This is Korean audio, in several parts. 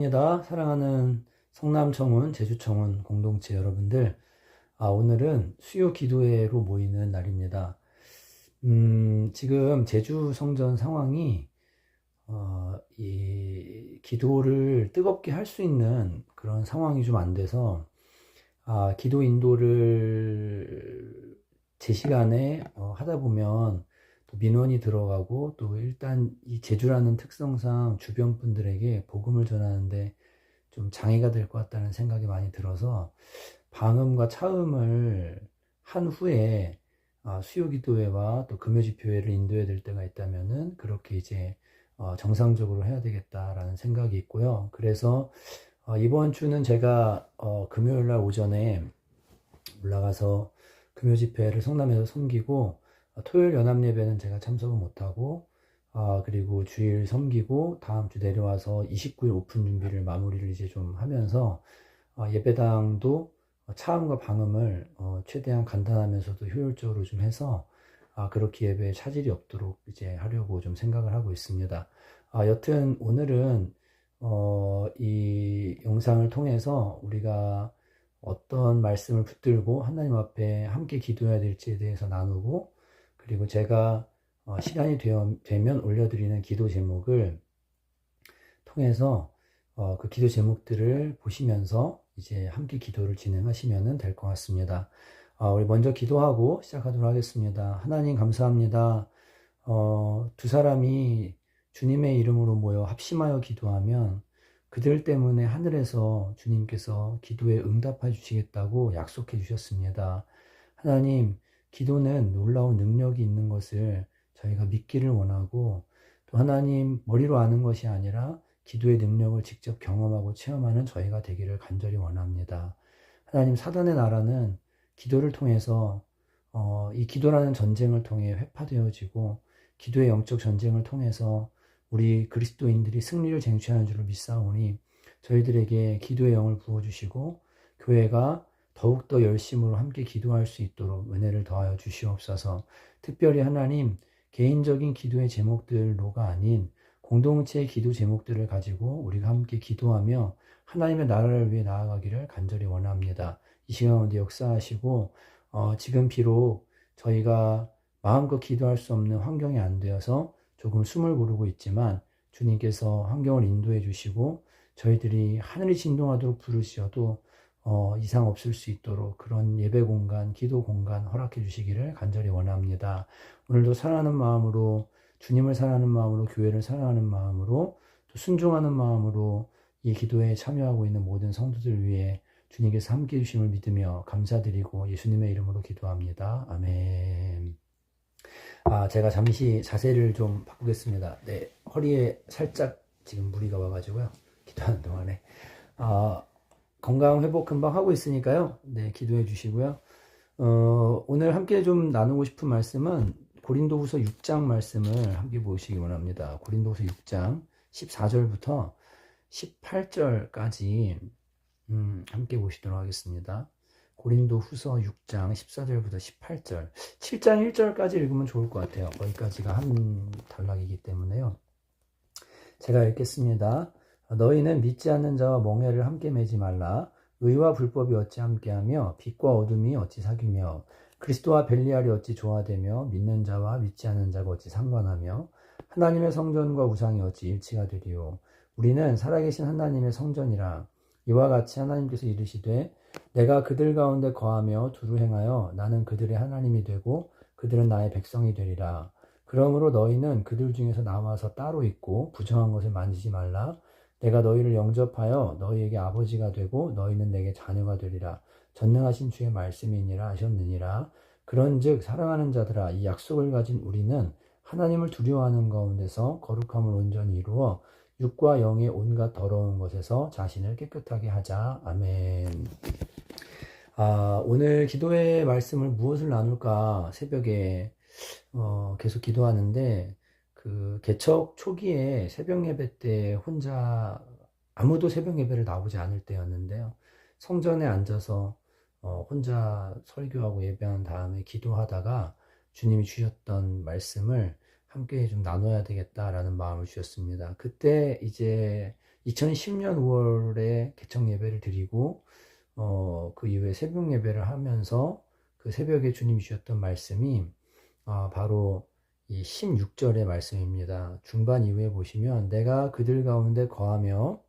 입니다. 사랑하는 성남청운, 제주청운 공동체 여러분들, 오늘은 수요 기도회로 모이는 날입니다. 지금 제주 성전 상황이 이 기도를 뜨겁게 할 수 있는 그런 상황이 좀 안 돼서 기도 인도를 제 시간에 하다 보면 또 민원이 들어가고, 또 일단 이 제주라는 특성상 주변 분들에게 복음을 전하는데 좀 장애가 될 것 같다는 생각이 많이 들어서 방음과 차음을 한 후에 수요 기도회와 또 금요 집회를 인도해야 될 때가 있다면은 그렇게 이제 정상적으로 해야 되겠다라는 생각이 있고요. 그래서 이번 주는 제가 금요일 날 오전에 올라가서 금요 집회를 성남에서 섬기고, 토요일 연합 예배는 제가 참석을 못하고, 그리고 주일 섬기고 다음 주 내려와서 29일 오픈 준비를 마무리를 이제 좀 하면서 예배당도 차음과 방음을 최대한 간단하면서도 효율적으로 좀 해서 그렇게 예배에 차질이 없도록 이제 하려고 좀 생각을 하고 있습니다. 여튼 오늘은 이 영상을 통해서 우리가 어떤 말씀을 붙들고 하나님 앞에 함께 기도해야 될지에 대해서 나누고, 그리고 제가 시간이 되면 올려드리는 기도 제목을 통해서 그 기도 제목들을 보시면서 이제 함께 기도를 진행하시면 될 것 같습니다. 우리 먼저 기도하고 시작하도록 하겠습니다. 하나님 감사합니다. 두 사람이 주님의 이름으로 모여 합심하여 기도하면 그들 때문에 하늘에서 주님께서 기도에 응답해 주시겠다고 약속해 주셨습니다. 하나님, 기도는 놀라운 능력이 있는 것을 저희가 믿기를 원하고, 또 하나님, 머리로 아는 것이 아니라 기도의 능력을 직접 경험하고 체험하는 저희가 되기를 간절히 원합니다. 하나님, 사단의 나라는 기도를 통해서 이 기도라는 전쟁을 통해 회파되어지고, 기도의 영적 전쟁을 통해서 우리 그리스도인들이 승리를 쟁취하는 줄을 믿사오니 저희들에게 기도의 영을 부어주시고 교회가 더욱더 열심으로 함께 기도할 수 있도록 은혜를 더하여 주시옵소서. 특별히 하나님, 개인적인 기도의 제목들로가 아닌 공동체의 기도 제목들을 가지고 우리가 함께 기도하며 하나님의 나라를 위해 나아가기를 간절히 원합니다. 이 시간 가운데 역사하시고, 지금 비록 저희가 마음껏 기도할 수 없는 환경이 안 되어서 조금 숨을 고르고 있지만 주님께서 환경을 인도해 주시고 저희들이 하늘이 진동하도록 부르시어도 이상 없을 수 있도록 그런 예배 공간, 기도 공간 허락해 주시기를 간절히 원합니다. 오늘도 사랑하는 마음으로, 주님을 사랑하는 마음으로, 교회를 사랑하는 마음으로, 또 순종하는 마음으로 이 기도에 참여하고 있는 모든 성도들 위해 주님께서 함께 해주심을 믿으며 감사드리고 예수님의 이름으로 기도합니다. 아멘. 제가 잠시 자세를 좀 바꾸겠습니다. 네, 허리에 살짝 지금 무리가 와가지고요. 기도하는 동안에. 건강 회복 금방 하고 있으니까요. 네, 기도해 주시고요. 오늘 함께 좀 나누고 싶은 말씀은 고린도후서 6장 말씀을 함께 보시기 원합니다. 고린도후서 6장 14절부터 18절까지 함께 보시도록 하겠습니다. 고린도후서 6장 14절부터 18절, 7장 1절까지 읽으면 좋을 것 같아요. 거기까지가 한 단락이기 때문에요. 제가 읽겠습니다. 너희는 믿지 않는 자와 멍에를 함께 매지 말라. 의와 불법이 어찌 함께하며 빛과 어둠이 어찌 사귀며 그리스도와 벨리알이 어찌 조화되며 믿는 자와 믿지 않는 자가 어찌 상관하며 하나님의 성전과 우상이 어찌 일치가 되리요. 우리는 살아계신 하나님의 성전이라. 이와 같이 하나님께서 이르시되 내가 그들 가운데 거하며 두루 행하여 나는 그들의 하나님이 되고 그들은 나의 백성이 되리라. 그러므로 너희는 그들 중에서 나와서 따로 있고 부정한 것을 만지지 말라. 내가 너희를 영접하여 너희에게 아버지가 되고 너희는 내게 자녀가 되리라. 전능하신 주의 말씀이니라 하셨느니라. 그런즉 사랑하는 자들아, 이 약속을 가진 우리는 하나님을 두려워하는 가운데서 거룩함을 온전히 이루어 육과 영의 온갖 더러운 것에서 자신을 깨끗하게 하자. 아멘. 오늘 기도의 말씀을 무엇을 나눌까 새벽에 계속 기도하는데, 그 개척 초기에 새벽 예배 때 혼자 아무도 새벽 예배를 나오지 않을 때였는데요. 성전에 앉아서 혼자 설교하고 예배한 다음에 기도하다가 주님이 주셨던 말씀을 함께 좀 나눠야 되겠다라는 마음을 주셨습니다. 그때 이제 2010년 5월에 개청 예배를 드리고 그 이후에 새벽 예배를 하면서 그 새벽에 주님이 주셨던 말씀이 바로 이 16절의 말씀입니다. 중반 이후에 보시면 내가 그들 가운데 거하며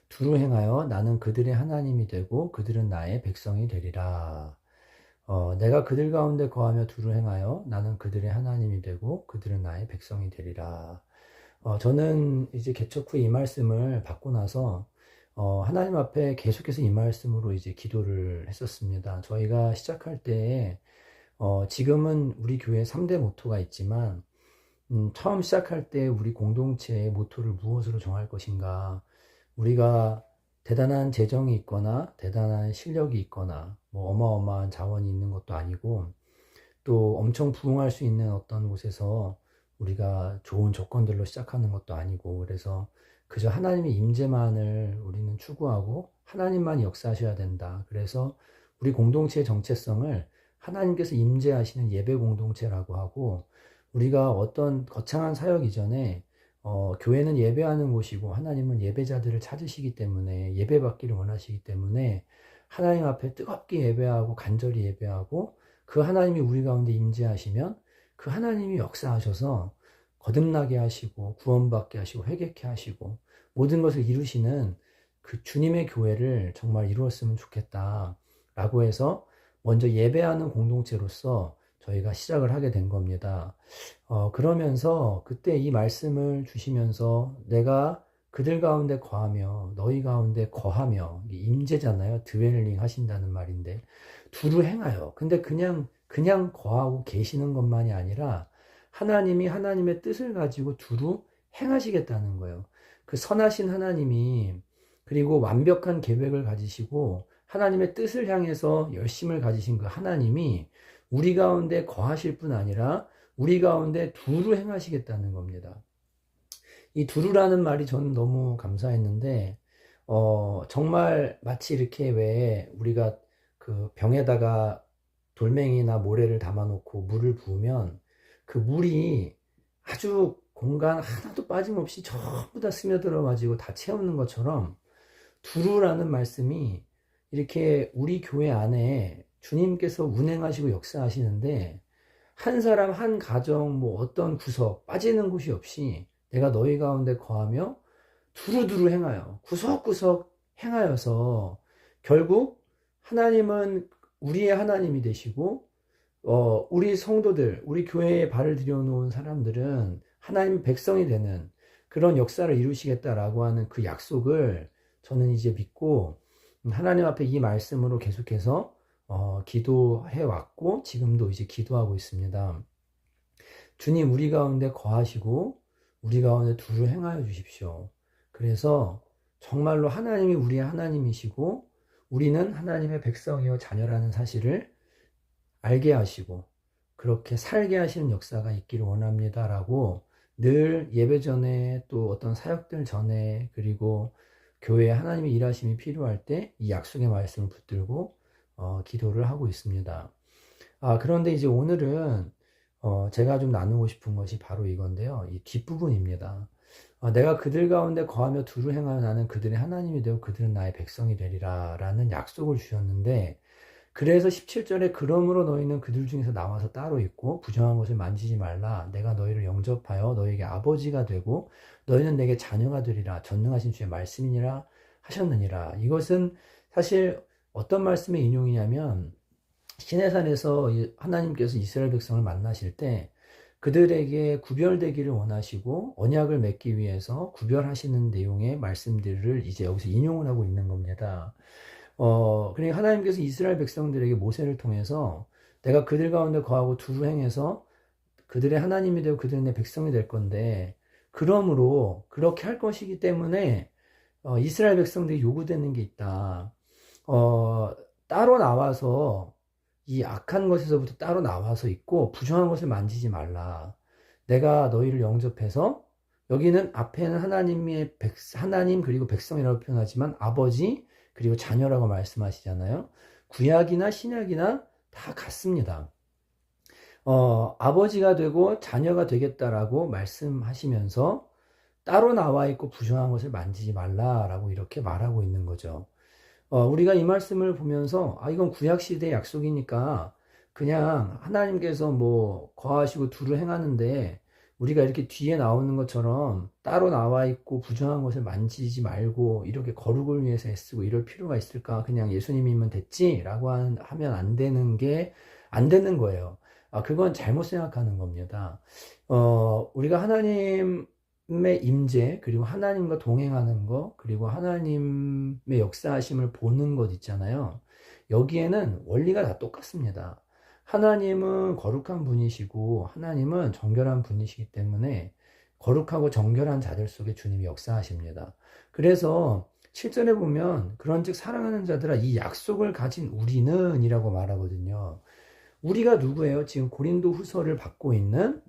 두루 행하여 나는 그들의 하나님이 되고 그들은 나의 백성이 되리라. 내가 그들 가운데 거하며 두루 행하여 나는 그들의 하나님이 되고 그들은 나의 백성이 되리라. 저는 이제 개척 후 이 말씀을 받고 나서 하나님 앞에 계속해서 이 말씀으로 이제 기도를 했었습니다. 저희가 시작할 때에 지금은 우리 교회 3대 모토가 있지만 처음 시작할 때 우리 공동체의 모토를 무엇으로 정할 것인가. 우리가 대단한 재정이 있거나 대단한 실력이 있거나 뭐 어마어마한 자원이 있는 것도 아니고 또 엄청 부흥할 수 있는 어떤 곳에서 우리가 좋은 조건들로 시작하는 것도 아니고, 그래서 그저 하나님의 임재만을 우리는 추구하고 하나님만 역사하셔야 된다. 그래서 우리 공동체의 정체성을 하나님께서 임재하시는 예배 공동체라고 하고, 우리가 어떤 거창한 사역 이전에 교회는 예배하는 곳이고 하나님은 예배자들을 찾으시기 때문에, 예배받기를 원하시기 때문에 하나님 앞에 뜨겁게 예배하고 간절히 예배하고 그 하나님이 우리 가운데 임재하시면 그 하나님이 역사하셔서 거듭나게 하시고 구원받게 하시고 회개케 하시고 모든 것을 이루시는 그 주님의 교회를 정말 이루었으면 좋겠다 라고 해서 먼저 예배하는 공동체로서 저희가 시작을 하게 된 겁니다. 그러면서 그때 이 말씀을 주시면서 내가 그들 가운데 거하며 너희 가운데 거하며, 임재잖아요. 드웰링 하신다는 말인데 두루 행하여. 근데 그냥 거하고 계시는 것만이 아니라 하나님이 하나님의 뜻을 가지고 두루 행하시겠다는 거예요. 그 선하신 하나님이, 그리고 완벽한 계획을 가지시고 하나님의 뜻을 향해서 열심을 가지신 그 하나님이 우리 가운데 거하실 뿐 아니라 우리 가운데 두루 행하시겠다는 겁니다. 이 두루라는 말이 저는 너무 감사했는데, 정말 마치 이렇게 왜 우리가 그 병에다가 돌멩이나 모래를 담아놓고 물을 부으면 그 물이 아주 공간 하나도 빠짐없이 전부 다 스며들어 가지고 다 채우는 것처럼, 두루라는 말씀이 이렇게 우리 교회 안에 주님께서 운행하시고 역사하시는데 한 사람 한 가정 뭐 어떤 구석 빠지는 곳이 없이 내가 너희 가운데 거하며 두루두루 행하여 구석구석 행하여서 결국 하나님은 우리의 하나님이 되시고 우리 성도들, 우리 교회에 발을 들여놓은 사람들은 하나님의 백성이 되는 그런 역사를 이루시겠다라고 하는 그 약속을 저는 이제 믿고 하나님 앞에 이 말씀으로 계속해서 기도해 왔고 지금도 이제 기도하고 있습니다. 주님, 우리 가운데 거하시고 우리 가운데 두루 행하여 주십시오. 그래서 정말로 하나님이 우리의 하나님이시고 우리는 하나님의 백성이요 자녀라는 사실을 알게 하시고 그렇게 살게 하시는 역사가 있기를 원합니다라고 늘 예배 전에 또 어떤 사역들 전에 그리고 교회에 하나님의 일하심이 필요할 때 이 약속의 말씀을 붙들고 기도를 하고 있습니다. 그런데 이제 오늘은 제가 좀 나누고 싶은 것이 바로 이건데요. 이 뒷부분입니다. 내가 그들 가운데 거하며 두루 행하여 나는 그들의 하나님이 되고 그들은 나의 백성이 되리라 라는 약속을 주셨는데, 그래서 17절에 그러므로 너희는 그들 중에서 나와서 따로 있고 부정한 것을 만지지 말라. 내가 너희를 영접하여 너희에게 아버지가 되고 너희는 내게 자녀가 되리라. 전능하신 주의 말씀이니라 하셨느니라. 이것은 사실 어떤 말씀의 인용이냐면, 시내산에서 하나님께서 이스라엘 백성을 만나실 때 그들에게 구별되기를 원하시고 언약을 맺기 위해서 구별하시는 내용의 말씀들을 이제 여기서 인용을 하고 있는 겁니다. 그러니까 하나님께서 이스라엘 백성들에게 모세를 통해서 내가 그들 가운데 거하고 두루 행해서 그들의 하나님이 되고 그들은 내 백성이 될 건데, 그러므로 그렇게 할 것이기 때문에 이스라엘 백성들이 요구되는 게 있다. 따로 나와서 이 악한 것에서부터 따로 나와서 있고 부정한 것을 만지지 말라. 내가 너희를 영접해서, 여기는 앞에는 하나님 그리고 백성이라고 표현하지만 아버지 그리고 자녀라고 말씀하시잖아요. 구약이나 신약이나 다 같습니다. 아버지가 되고 자녀가 되겠다라고 말씀하시면서 따로 나와 있고 부정한 것을 만지지 말라라고 이렇게 말하고 있는 거죠. 우리가 이 말씀을 보면서, 이건 구약시대의 약속이니까 그냥 하나님께서 뭐 거하시고 두루 행하는데 우리가 이렇게 뒤에 나오는 것처럼 따로 나와 있고 부정한 것을 만지지 말고 이렇게 거룩을 위해서 애쓰고 이럴 필요가 있을까? 그냥 예수님이면 됐지라고 하면 안 되는 거예요. 그건 잘못 생각하는 겁니다. 우리가 하나님의 임재, 그리고 하나님과 동행하는 것, 그리고 하나님의 역사하심을 보는 것 있잖아요. 여기에는 원리가 다 똑같습니다. 하나님은 거룩한 분이시고 하나님은 정결한 분이시기 때문에 거룩하고 정결한 자들 속에 주님이 역사하십니다. 그래서 7절에 보면 그런즉 사랑하는 자들아 이 약속을 가진 우리는 이라고 말하거든요. 우리가 누구예요? 지금 고린도 후서를 받고 있는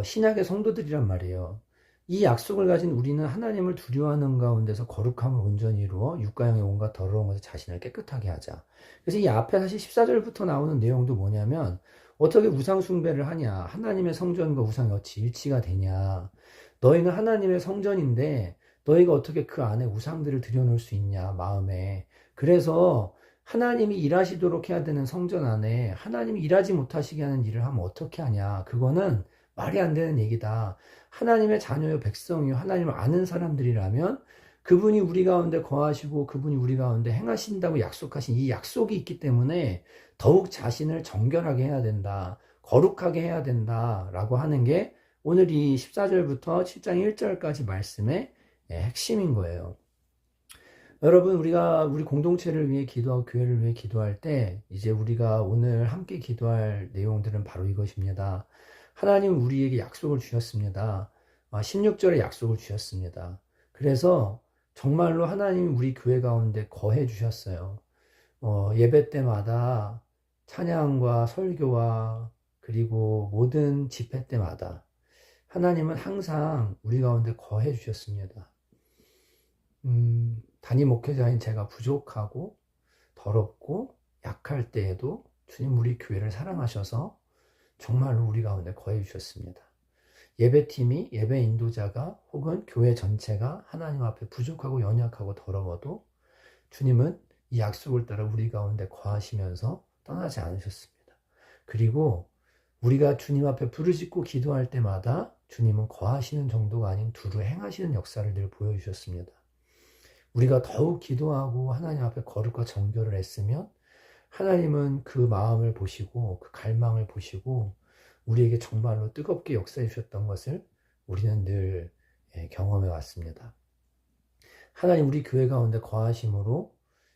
신약의 성도들이란 말이에요. 이 약속을 가진 우리는 하나님을 두려워하는 가운데서 거룩함을 온전히 이루어 육가형의 온갖 더러운 것에 자신을 깨끗하게 하자. 그래서 이 앞에 사실 14절부터 나오는 내용도 뭐냐면 어떻게 우상 숭배를 하냐. 하나님의 성전과 우상이 어찌 일치가 되냐. 너희는 하나님의 성전인데 너희가 어떻게 그 안에 우상들을 들여놓을 수 있냐. 마음에. 그래서 하나님이 일하시도록 해야 되는 성전 안에 하나님이 일하지 못하시게 하는 일을 하면 어떻게 하냐. 그거는 말이 안 되는 얘기다. 하나님의 자녀요 백성이요 하나님을 아는 사람들이라면 그분이 우리 가운데 거하시고 그분이 우리 가운데 행하신다고 약속하신 이 약속이 있기 때문에 더욱 자신을 정결하게 해야 된다. 거룩하게 해야 된다. 라고 하는 게 오늘 이 14절부터 7장 1절까지 말씀의 핵심인 거예요. 여러분, 우리 공동체를 위해 기도하고 교회를 위해 기도할 때 이제 우리가 오늘 함께 기도할 내용들은 바로 이것입니다. 하나님 우리에게 약속을 주셨습니다. 16절에 약속을 주셨습니다. 그래서 정말로 하나님 우리 교회 가운데 거해 주셨어요. 예배 때마다 찬양과 설교와 그리고 모든 집회 때마다 하나님은 항상 우리 가운데 거해 주셨습니다. 단임 목회자인 제가 부족하고 더럽고 약할 때에도 주님 우리 교회를 사랑하셔서 정말로 우리 가운데 거해 주셨습니다. 예배팀이, 예배 인도자가 혹은 교회 전체가 하나님 앞에 부족하고 연약하고 더러워도 주님은 이 약속을 따라 우리 가운데 거하시면서 떠나지 않으셨습니다. 그리고 우리가 주님 앞에 부르짖고 기도할 때마다 주님은 거하시는 정도가 아닌 두루 행하시는 역사를 늘 보여주셨습니다. 우리가 더욱 기도하고 하나님 앞에 거룩과 정결을 애쓰면 하나님은 그 마음을 보시고 그 갈망을 보시고 우리에게 정말로 뜨겁게 역사해 주셨던 것을 우리는 늘 경험해 왔습니다. 하나님 우리 교회 가운데 거하심으로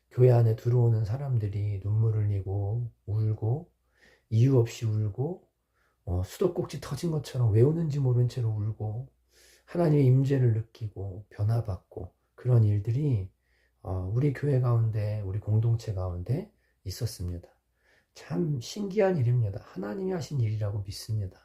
교회 안에 들어오는 사람들이 눈물을 흘리고 울고 이유 없이 울고 수도꼭지 터진 것처럼 왜 우는지 모른 채로 울고 하나님의 임재를 느끼고 변화받고 그런 일들이 우리 교회 가운데 우리 공동체 가운데 있었습니다. 참 신기한 일입니다. 하나님이 하신 일이라고 믿습니다.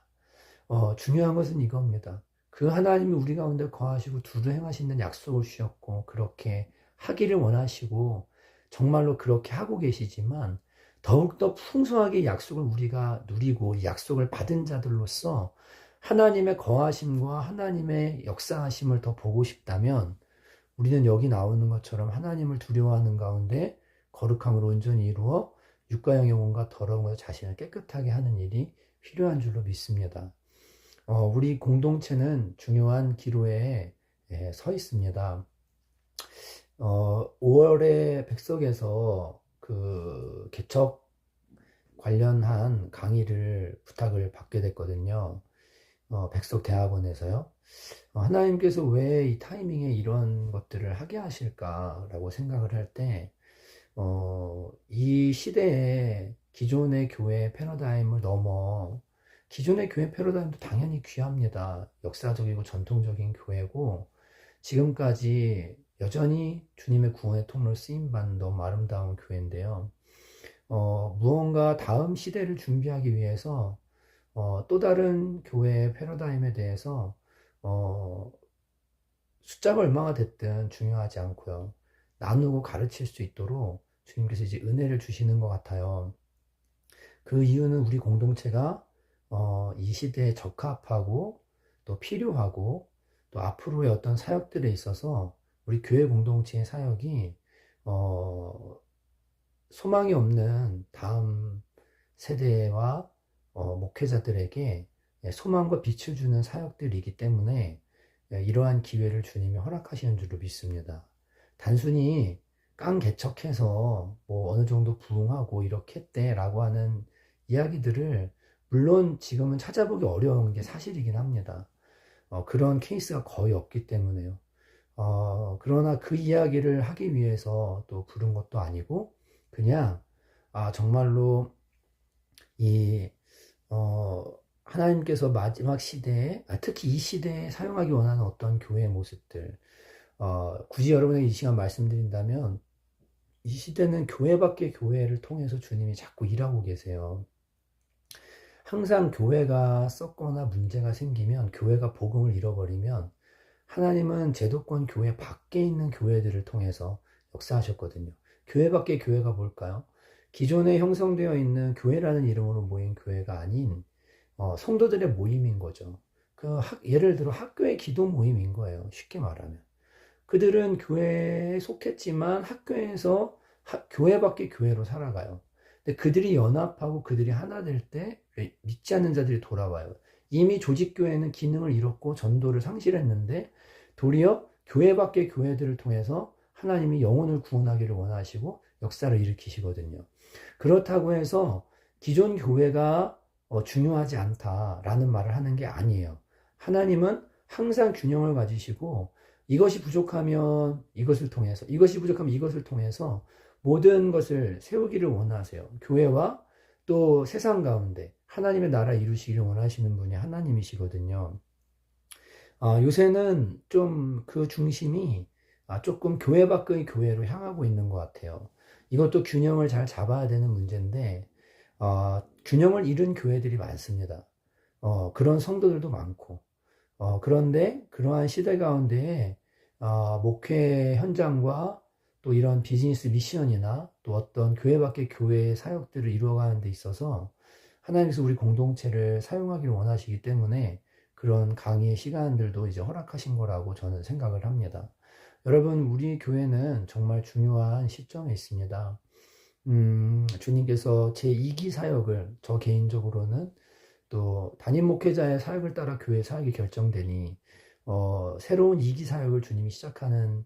중요한 것은 이겁니다. 그 하나님이 우리 가운데 거하시고 두루 행하시는 약속을 주셨고 그렇게 하기를 원하시고 정말로 그렇게 하고 계시지만 더욱더 풍성하게 약속을 우리가 누리고 이 약속을 받은 자들로서 하나님의 거하심과 하나님의 역사하심을 더 보고 싶다면 우리는 여기 나오는 것처럼 하나님을 두려워하는 가운데 거룩함으로 온전히 이루어 육가형의 온갖 더러운 것을 자신을 깨끗하게 하는 일이 필요한 줄로 믿습니다. 우리 공동체는 중요한 기로에 서 있습니다. 5월에 백석에서 그 개척 관련한 강의를 부탁을 받게 됐거든요. 백석 대학원에서요. 하나님께서 왜 이 타이밍에 이런 것들을 하게 하실까라고 생각을 할 때, 이 시대에 기존의 교회 패러다임을 넘어 기존의 교회 패러다임도 당연히 귀합니다. 역사적이고 전통적인 교회고 지금까지 여전히 주님의 구원의 통로로 쓰임받는 너무 아름다운 교회인데요. 무언가 다음 시대를 준비하기 위해서 또 다른 교회의 패러다임에 대해서 숫자가 얼마나 됐든 중요하지 않고요. 나누고 가르칠 수 있도록 주님께서 이제 은혜를 주시는 것 같아요. 그 이유는 우리 공동체가 이 시대에 적합하고 또 필요하고 또 앞으로의 어떤 사역들에 있어서 우리 교회 공동체의 사역이 소망이 없는 다음 세대와 목회자들에게 소망과 빛을 주는 사역들이기 때문에 이러한 기회를 주님이 허락하시는 줄로 믿습니다. 단순히 깡개척해서 뭐 어느 정도 부흥하고 이렇게 했대라고 하는 이야기들을 물론 지금은 찾아보기 어려운 게 사실이긴 합니다. 그런 케이스가 거의 없기 때문에요. 그러나 그 이야기를 하기 위해서 또 부른 것도 아니고 그냥 정말로 이 하나님께서 마지막 시대에 특히 이 시대에 사용하기 원하는 어떤 교회의 모습들 굳이 여러분에게 이 시간 말씀드린다면 이 시대는 교회 밖의 교회를 통해서 주님이 자꾸 일하고 계세요. 항상 교회가 썩거나 문제가 생기면 교회가 복음을 잃어버리면 하나님은 제도권 교회 밖에 있는 교회들을 통해서 역사하셨거든요. 교회 밖의 교회가 뭘까요? 기존에 형성되어 있는 교회라는 이름으로 모인 교회가 아닌 성도들의 모임인 거죠. 예를 들어 학교의 기도 모임인 거예요. 쉽게 말하면. 그들은 교회에 속했지만 학교에서 교회 밖의 교회로 살아가요. 근데 그들이 연합하고 그들이 하나 될 때 믿지 않는 자들이 돌아와요. 이미 조직교회는 기능을 잃었고 전도를 상실했는데 도리어 교회 밖의 교회들을 통해서 하나님이 영혼을 구원하기를 원하시고 역사를 일으키시거든요. 그렇다고 해서 기존 교회가 중요하지 않다라는 말을 하는 게 아니에요. 하나님은 항상 균형을 가지시고 이것이 부족하면 이것을 통해서 이것이 부족하면 이것을 통해서 모든 것을 세우기를 원하세요. 교회와 또 세상 가운데 하나님의 나라 이루시기를 원하시는 분이 하나님이시거든요. 요새는 좀 그 중심이 조금 교회 밖의 교회로 향하고 있는 것 같아요. 이것도 균형을 잘 잡아야 되는 문제인데 균형을 잃은 교회들이 많습니다. 그런 성도들도 많고 그런데 그러한 시대 가운데에 목회 현장과 또 이런 비즈니스 미션이나 또 어떤 교회 밖의 교회의 사역들을 이루어가는 데 있어서 하나님께서 우리 공동체를 사용하기를 원하시기 때문에 그런 강의의 시간들도 이제 허락하신 거라고 저는 생각을 합니다. 여러분, 우리 교회는 정말 중요한 시점에 있습니다. 주님께서 제2기 사역을 저 개인적으로는 또 담임 목회자의 사역을 따라 교회 사역이 결정되니 새로운 2기 사역을 주님이 시작하는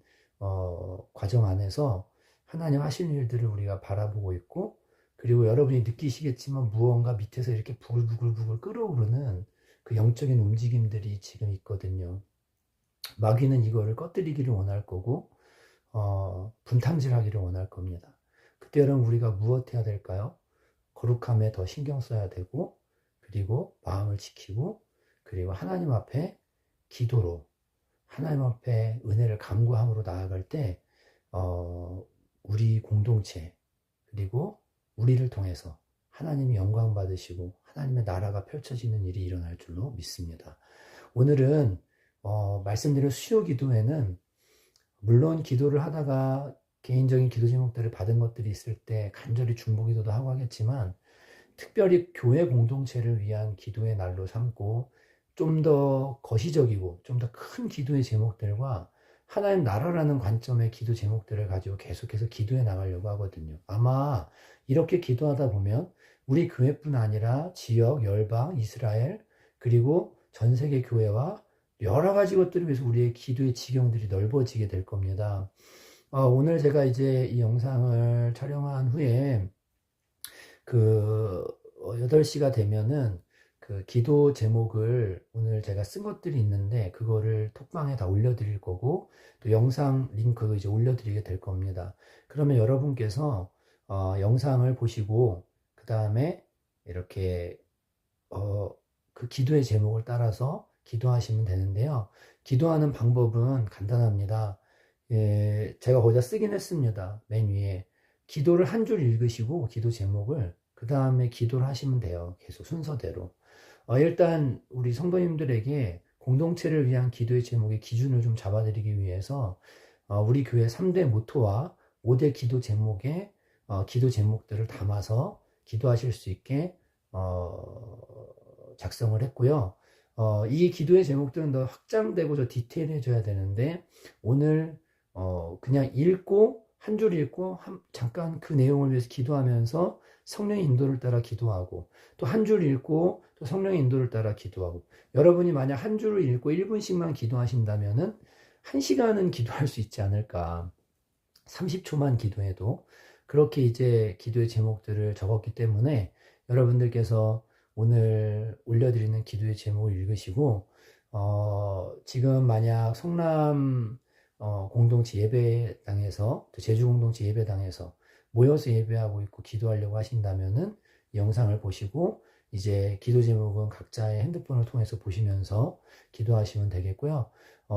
과정 안에서 하나님 하시는 일들을 우리가 바라보고 있고 그리고 여러분이 느끼시겠지만 무언가 밑에서 이렇게 부글부글 끓어오르는 그 영적인 움직임들이 지금 있거든요. 마귀는 이거를 꺼뜨리기를 원할 거고 분탕질하기를 원할 겁니다. 그때 여러분 우리가 무엇해야 될까요? 거룩함에 더 신경 써야 되고 그리고 마음을 지키고 그리고 하나님 앞에 기도로 하나님 앞에 은혜를 간구함으로 나아갈 때 우리 공동체 그리고 우리를 통해서 하나님이 영광 받으시고 하나님의 나라가 펼쳐지는 일이 일어날 줄로 믿습니다. 오늘은 말씀드린 수요 기도회는 물론 기도를 하다가 개인적인 기도 제목들을 받은 것들이 있을 때 간절히 중보기도도 하고 하겠지만 특별히 교회 공동체를 위한 기도의 날로 삼고 좀 더 거시적이고 좀 더 큰 기도의 제목들과 하나님 나라라는 관점의 기도 제목들을 가지고 계속해서 기도해 나가려고 하거든요. 아마 이렇게 기도하다 보면 우리 교회뿐 아니라 지역, 열방, 이스라엘 그리고 전 세계 교회와 여러 가지 것들을 위해서 우리의 기도의 지경들이 넓어지게 될 겁니다. 오늘 제가 이제 이 영상을 촬영한 후에 8시가 되면은 그 기도 제목을 오늘 제가 쓴 것들이 있는데 그거를 톡방에 다 올려드릴 거고 또 영상 링크 이제 올려드리게 될 겁니다. 그러면 여러분께서 영상을 보시고 그 다음에 이렇게 그 기도의 제목을 따라서 기도하시면 되는데요. 기도하는 방법은 간단합니다. 제가 거기다 쓰긴 했습니다. 맨 위에 기도를 한 줄 읽으시고 기도 제목을 그 다음에 기도를 하시면 돼요. 계속 순서대로. 일단 우리 성도님들에게 공동체를 위한 기도의 제목의 기준을 좀 잡아드리기 위해서 우리 교회 3대 모토와 5대 기도 제목의 기도 제목들을 담아서 기도하실 수 있게 작성을 했고요. 이 기도의 제목들은 더 확장되고 더 디테일해져야 되는데 오늘 그냥 읽고 한 줄 읽고 잠깐 그 내용을 위해서 기도하면서 성령의 인도를 따라 기도하고 또 한 줄 읽고 또 성령의 인도를 따라 기도하고 여러분이 만약 한 줄을 읽고 1분씩만 기도하신다면은 1시간은 기도할 수 있지 않을까. 30초만 기도해도 그렇게 이제 기도의 제목들을 적었기 때문에 여러분들께서 오늘 올려드리는 기도의 제목을 읽으시고 지금 만약 성남 공동체 예배당에서 또 제주 공동체 예배당에서 모여서 예배하고 있고 기도하려고 하신다면은 이 영상을 보시고 이제 기도 제목은 각자의 핸드폰을 통해서 보시면서 기도하시면 되겠고요.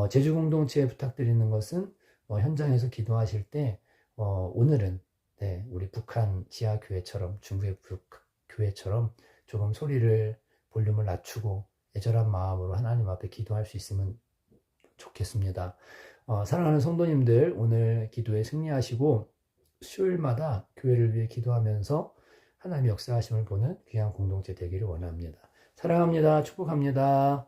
제주 공동체에 부탁드리는 것은 현장에서 기도하실 때 오늘은 네, 우리 북한 지하 교회처럼 중국의 교회처럼 조금 소리를 볼륨을 낮추고 애절한 마음으로 하나님 앞에 기도할 수 있으면 좋겠습니다. 사랑하는 성도님들 오늘 기도에 승리하시고 수요일마다 교회를 위해 기도하면서 하나님의 역사하심을 보는 귀한 공동체 되기를 원합니다. 사랑합니다. 축복합니다.